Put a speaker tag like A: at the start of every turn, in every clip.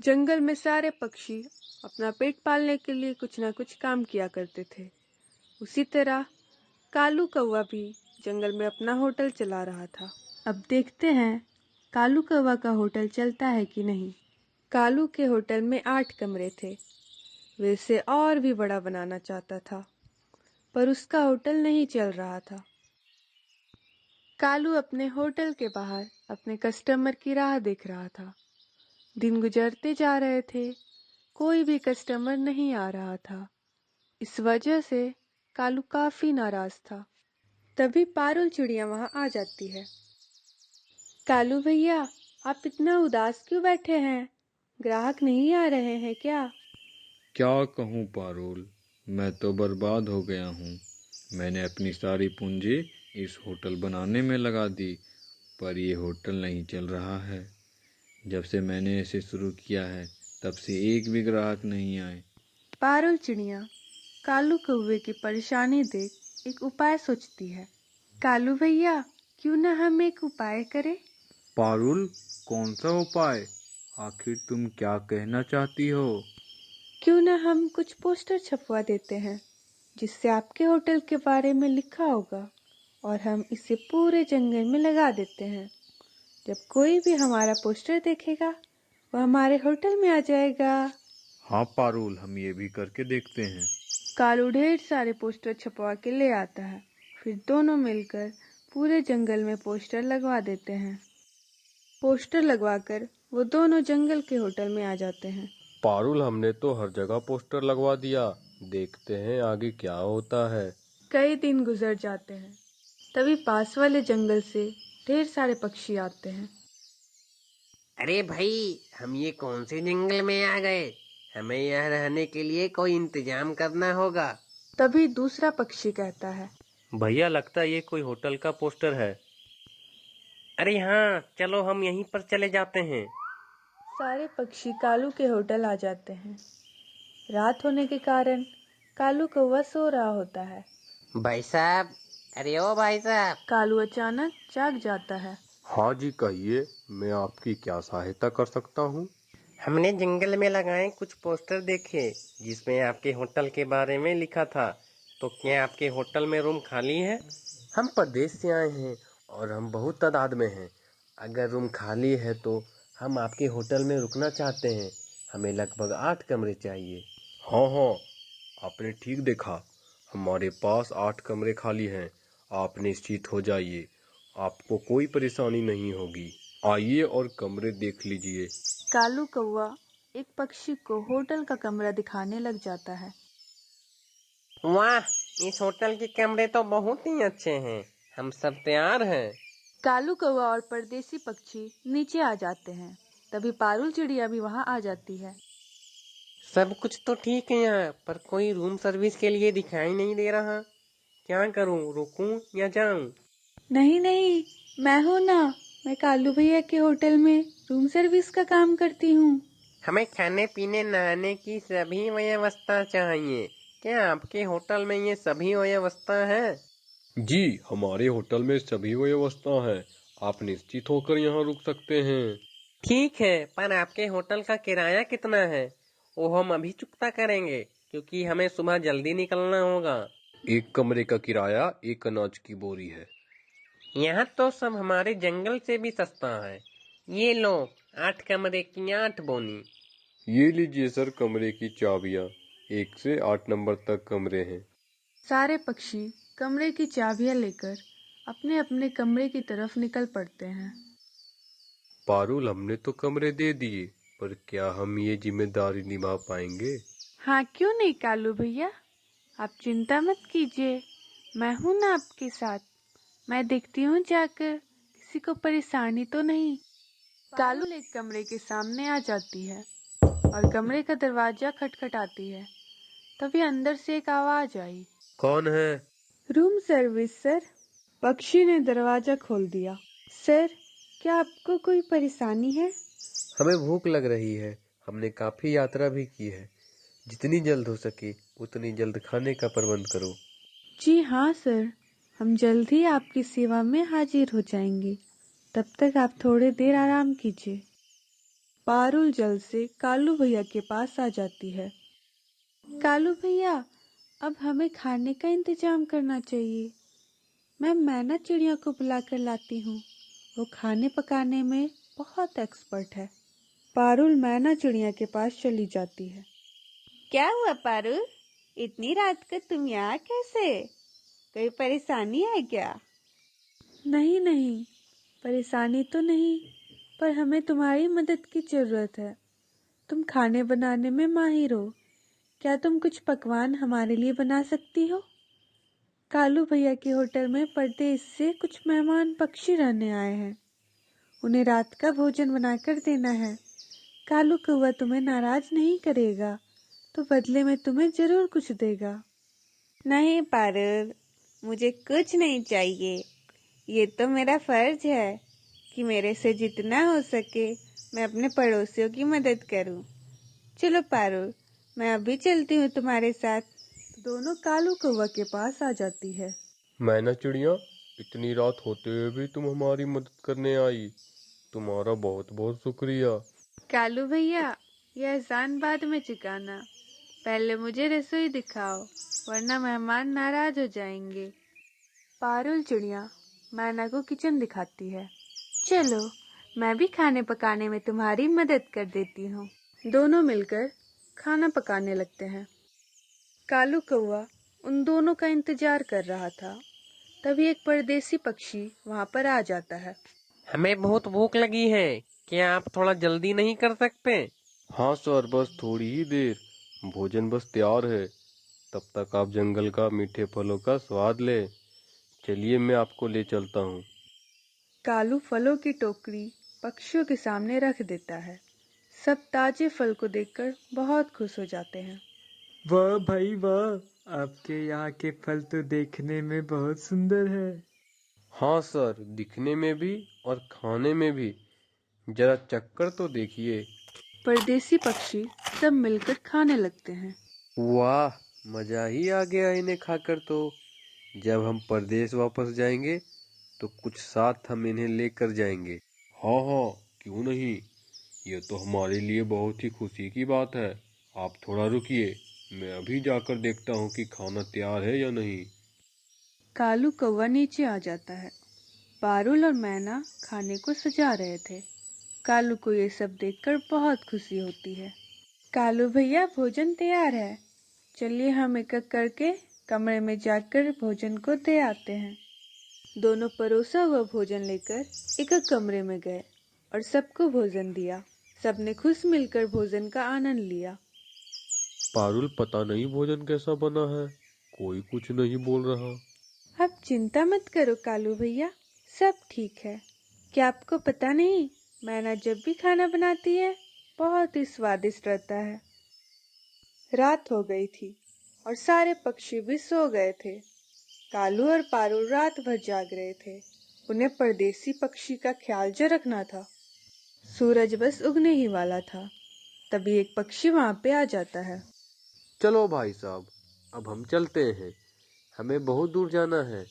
A: जंगल में सारे पक्षी अपना पेट पालने के लिए कुछ न कुछ काम किया करते थे। उसी तरह कालू कौवा भी जंगल में अपना होटल चला रहा था। अब देखते हैं कालू कौवा का होटल चलता है कि नहीं। कालू के होटल में 8 कमरे थे। वे इसे और भी बड़ा बनाना चाहता था, पर उसका होटल नहीं चल रहा था। कालू अपने होटल के बाहर अपने कस्टमर की राह देख रहा था। दिन गुजरते जा रहे थे, कोई भी कस्टमर नहीं आ रहा था। इस वजह से कालू काफी नाराज था। तभी पारुल चिड़िया वहां आ जाती है। कालू भैया, आप इतना उदास क्यों बैठे हैं? ग्राहक नहीं आ रहे हैं क्या?
B: क्या कहूँ पारुल, मैं तो बर्बाद हो गया हूँ। मैंने अपनी सारी पूंजी इस होटल बनाने में लगा दी, पर ये होटल नहीं चल रहा है। जब से मैंने इसे शुरू किया है, तब से एक भी ग्राहक नहीं आए।
A: पारुल चिड़िया कालू कौवे की परेशानी देख एक उपाय सोचती है। कालू भैया, क्यों न हम एक उपाय करें?
B: पारुल, कौन सा उपाय? आखिर तुम क्या कहना चाहती हो?
A: क्यों न हम कुछ पोस्टर छपवा देते हैं, जिससे आपके होटल के बारे में लिखा होगा, और हम इसे पूरे जंगल में लगा देते हैं। जब कोई भी हमारा पोस्टर देखेगा, वह हमारे होटल में आ जाएगा।
B: हाँ पारुल, हम ये भी करके देखते हैं।
A: कालू ढेर सारे पोस्टर छपवा के ले आता है। फिर दोनों मिलकर पूरे जंगल में पोस्टर लगवा देते हैं। पोस्टर लगवाकर वो दोनों जंगल के होटल में आ जाते हैं।
C: पारुल, हमने तो हर जगह पोस्टर लगवा दिया, देखते हैं आगे क्या होता है।
A: कई दिन गुजर जाते हैं। तभी पास वाले जंगल से ढेर सारे पक्षी आते हैं।
D: अरे भाई, हम ये कौन से जंगल में आ गए? हमें यहाँ रहने के लिए कोई इंतजाम करना होगा।
A: तभी दूसरा पक्षी कहता है,
E: भैया, लगता है ये कोई होटल का पोस्टर है। अरे हाँ, चलो हम यहीं पर चले जाते हैं।
A: सारे पक्षी कालू के होटल आ जाते हैं। रात होने के कारण कालू कौवा सो रहा होता है।
D: भाई साहब, अरे ओ भाई साहब।
A: कालू अचानक जाग जाता है।
C: हाँ जी, कहिए, मैं आपकी क्या सहायता कर सकता हूँ?
E: हमने जंगल में लगाए कुछ पोस्टर देखे, जिसमें आपके होटल के बारे में लिखा था। तो क्या आपके होटल में रूम खाली है?
C: हम प्रदेश से आए हैं और हम बहुत तादाद में हैं। अगर रूम खाली है तो हम आपके होटल में रुकना चाहते हैं। हमें लगभग 8 कमरे चाहिए। हाँ हाँ, आपने ठीक देखा। हमारे पास 8 कमरे खाली हैं। आप निश्चित हो जाइए, आपको कोई परेशानी नहीं होगी। आइए और कमरे देख लीजिए।
A: कालू कौवा एक पक्षी को होटल का कमरा दिखाने लग जाता है।
E: वाह, इस होटल के कमरे तो बहुत ही अच्छे हैं। हम सब तैयार हैं।
A: कालू कौवा और परदेसी पक्षी नीचे आ जाते हैं। तभी पारुल चिड़िया भी वहां आ जाती है।
E: सब कुछ तो ठीक है यहाँ पर, कोई रूम सर्विस के लिए दिखाई नहीं दे रहा। क्या करूँ, रुकूं या जाऊं?
A: नहीं नहीं, मैं हूं ना। मैं कालू भैया के होटल में रूम सर्विस का काम करती हूँ।
E: हमें खाने पीने नहाने की सभी व्यवस्था चाहिए। क्या आपके होटल में ये सभी व्यवस्था है?
C: जी, हमारे होटल में सभी व्यवस्था है। आप निश्चित होकर यहाँ रुक सकते हैं।
E: ठीक है, पर आपके होटल का किराया कितना है? वो हम अभी चुकता करेंगे, क्योंकि हमें सुबह जल्दी निकलना होगा।
C: एक कमरे का किराया 1 अनाज की बोरी है।
E: यहाँ तो सब हमारे जंगल से भी सस्ता है। ये लो, 8 कमरे की 8 बोनी।
C: ये लीजिए सर, कमरे की चाबियाँ। 1 से 8 नंबर तक कमरे हैं।
A: सारे पक्षी कमरे की चाबियां लेकर अपने अपने कमरे की तरफ निकल पड़ते हैं।
C: पारुल, हमने तो कमरे दे दिए, पर क्या हम ये जिम्मेदारी निभा पाएंगे?
A: हाँ, क्यों नहीं कालू भैया, आप चिंता मत कीजिए। मैं हूं ना आपके साथ। मैं देखती हूँ जाकर किसी को परेशानी तो नहीं। कालू एक कमरे के सामने आ जाती है और कमरे का दरवाजा खटखटाती है। तभी अंदर से एक आवाज आई,
C: कौन है?
A: Room service sir. पक्षी ने दरवाजा खोल दिया। सर, क्या आपको कोई परेशानी है?
C: हमें भूख लग रही है। हमने काफी यात्रा भी की है। जितनी जल्द हो सके उतनी जल्द खाने का प्रबंध करो।
A: जी हाँ सर, हम जल्द ही आपकी सेवा में हाजिर हो जाएंगे। तब तक आप थोड़ी देर आराम कीजिए। पारुल जल्द से कालू भैया के पास आ जाती है। कालू भैया, अब हमें खाने का इंतजाम करना चाहिए। मैं मैना चिड़िया को बुलाकर लाती हूँ, वो खाने पकाने में बहुत एक्सपर्ट है। पारुल मैना चिड़िया के पास चली जाती है। क्या हुआ पारुल, इतनी रात को तुम यहाँ कैसे? कोई परेशानी है क्या? नहीं नहीं, परेशानी तो नहीं, पर हमें तुम्हारी मदद की जरूरत है। तुम खाने बनाने में माहिर हो, क्या तुम कुछ पकवान हमारे लिए बना सकती हो? कालू भैया के होटल में परदेश से कुछ मेहमान पक्षी रहने आए हैं, उन्हें रात का भोजन बनाकर देना है। कालू कौवा तुम्हें नाराज नहीं करेगा, तो बदले में तुम्हें जरूर कुछ देगा। नहीं पारुल, मुझे कुछ नहीं चाहिए। ये तो मेरा फर्ज है कि मेरे से जितना हो सके मैं अपने पड़ोसियों की मदद करूं। चलो पारुल, मैं अभी चलती हूँ तुम्हारे साथ। दोनों कालू कौवा के पास आ जाती है।
C: मैना चिड़िया, इतनी रात होते हुए भी तुम हमारी मदद करने आई, तुम्हारा बहुत बहुत शुक्रिया।
A: कालू भैया, यह एहसान बाद में चुकाना, पहले मुझे रसोई दिखाओ, वरना मेहमान नाराज हो जाएंगे। पारुल चिड़िया मैना को किचन दिखाती है। चलो, मैं भी खाने पकाने में तुम्हारी मदद कर देती हूँ। दोनों मिलकर खाना पकाने लगते हैं। कालू कौवा उन दोनों का इंतजार कर रहा था। तभी एक परदेसी पक्षी वहां पर आ जाता है।
E: हमें बहुत भूख लगी है, क्या आप थोड़ा जल्दी नहीं कर सकते?
C: हाँ सर, बस थोड़ी ही देर, भोजन बस तैयार है। तब तक आप जंगल का मीठे फलों का स्वाद ले। चलिए, मैं आपको ले चलता हूँ।
A: कालू फलों की टोकरी पक्षियों के सामने रख देता है। सब ताजे फल को देखकर बहुत खुश हो जाते हैं।
F: वाह भाई वाह, आपके यहाँ के फल तो देखने में बहुत सुंदर है।
C: हाँ सर, दिखने में भी और खाने में भी। जरा चक्कर तो देखिए।
A: परदेसी पक्षी सब मिलकर खाने लगते हैं।
C: वाह, मजा ही आ गया इन्हें खाकर तो। जब हम परदेश वापस जाएंगे तो कुछ साथ हम इन्हें लेकर जाएंगे। हाँ हाँ, क्यों नहीं। ये तो हमारे लिए बहुत ही खुशी की बात है। आप थोड़ा रुकिए, मैं अभी जाकर देखता हूँ कि खाना तैयार है या नहीं।
A: कालू कौवा नीचे आ जाता है। पारुल और मैना खाने को सजा रहे थे। कालू को ये सब देखकर बहुत खुशी होती है। कालू भैया, भोजन तैयार है, चलिए हम एक एक करके कमरे में जाकर भोजन को दे आते हैं। दोनों परोसा हुआ भोजन लेकर एक एक कमरे में गए और सबको भोजन दिया। सबने खुश मिलकर भोजन का आनंद लिया।
C: पारुल, पता नहीं भोजन कैसा बना है, कोई कुछ नहीं बोल रहा।
A: अब चिंता मत करो कालू भैया, सब ठीक है। क्या आपको पता नहीं, मैना जब भी खाना बनाती है बहुत ही स्वादिष्ट रहता है। रात हो गई थी और सारे पक्षी भी सो गए थे। कालू और पारुल रात भर जाग रहे थे। उन्हें परदेसी पक्षी का ख्याल जो रखना था। सूरज बस उगने ही वाला था। तभी एक पक्षी वहां पे आ जाता है।
C: चलो भाई साहब, अब हम चलते हैं, हमें बहुत दूर जाना है।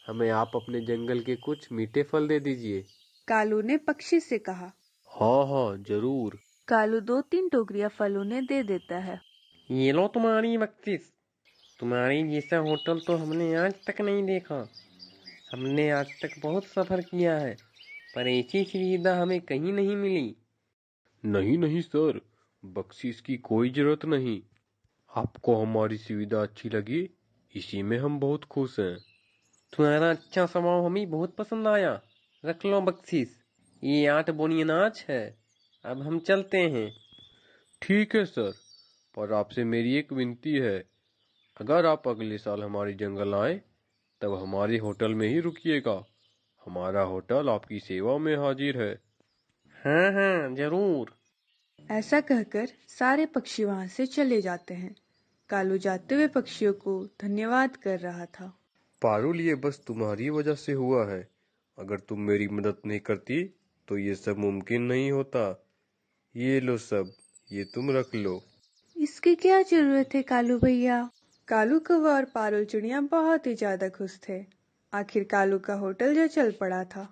C: हमें आप अपने जंगल के कुछ मीठे फल दे दीजिए।
A: कालू ने पक्षी से कहा।
C: हाँ हाँ, जरूर।
A: कालू 2-3 टोकरियां फल उन्हें दे देता है।
E: ये लो तुम्हारी बख्शीश। तुम्हारी जैसा होटल तो हमने आज तक नहीं देखा। हमने आज तक बहुत सफर किया है, पर ऐसी सुविधा हमें कहीं नहीं मिली।
C: नहीं नहीं सर, बख्शीश की कोई जरूरत नहीं। आपको हमारी सुविधा अच्छी लगी, इसी में हम बहुत खुश हैं।
E: तुम्हारा अच्छा स्वभाव हमें बहुत पसंद आया। रख लो बख्शीश, ये 8 बोनी अनाज है। अब हम चलते हैं।
C: ठीक है सर, पर आपसे मेरी एक विनती है। अगर आप अगले साल हमारे जंगल आए तब हमारे होटल में ही रुकिएगा। हमारा होटल आपकी सेवा में हाजिर है।
E: हाँ हाँ, जरूर।
A: ऐसा कहकर सारे पक्षी वहां से चले जाते हैं। कालू जाते हुए पक्षियों को धन्यवाद कर रहा था।
C: पारुल, ये बस तुम्हारी वजह से हुआ है। अगर तुम मेरी मदद नहीं करती तो ये सब मुमकिन नहीं होता। ये लो सब, ये तुम रख लो।
A: इसकी क्या जरूरत है कालू भैया? कालू कौवा और पारुल चिड़िया बहुत ही ज्यादा खुश थे। आखिर कालू का होटल जो चल पड़ा था।